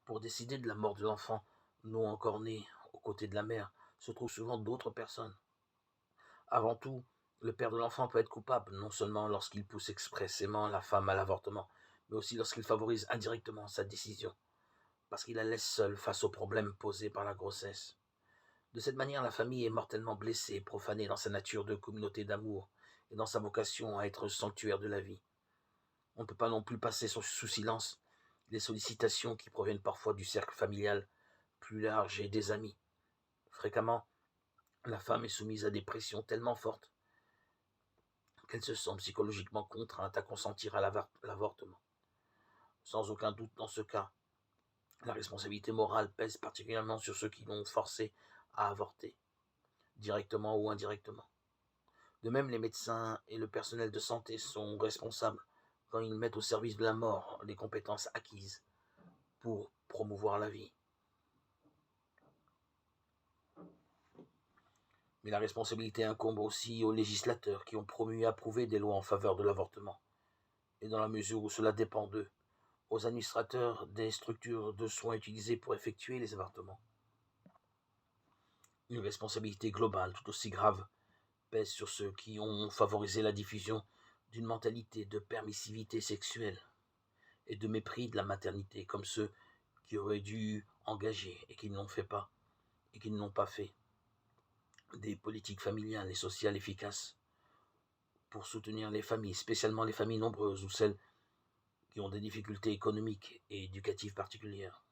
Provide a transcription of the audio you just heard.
Pour décider de la mort de l'enfant non encore né aux côtés de la mère, se trouvent souvent d'autres personnes. Avant tout, le père de l'enfant peut être coupable, non seulement lorsqu'il pousse expressément la femme à l'avortement, mais aussi lorsqu'il favorise indirectement sa décision, parce qu'il la laisse seule face aux problèmes posés par la grossesse. De cette manière, la famille est mortellement blessée et profanée dans sa nature de communauté d'amour et dans sa vocation à être sanctuaire de la vie. On ne peut pas non plus passer sous silence les sollicitations qui proviennent parfois du cercle familial plus large et des amis. Fréquemment, la femme est soumise à des pressions tellement fortes qu'elle se sent psychologiquement contrainte à consentir à l'avortement. Sans aucun doute, dans ce cas, la responsabilité morale pèse particulièrement sur ceux qui l'ont forcée à avorter, directement ou indirectement. De même, les médecins et le personnel de santé sont responsables quand ils mettent au service de la mort les compétences acquises pour promouvoir la vie. Mais la responsabilité incombe aussi aux législateurs qui ont promu et approuvé des lois en faveur de l'avortement, et dans la mesure où cela dépend d'eux, aux administrateurs des structures de soins utilisées pour effectuer les avortements. Une responsabilité globale tout aussi grave pèse sur ceux qui ont favorisé la diffusion d'une mentalité de permissivité sexuelle et de mépris de la maternité, comme ceux qui auraient dû engager et qui ne l'ont fait pas, et qui ne l'ont pas fait, des politiques familiales et sociales efficaces pour soutenir les familles, spécialement les familles nombreuses ou celles qui ont des difficultés économiques et éducatives particulières.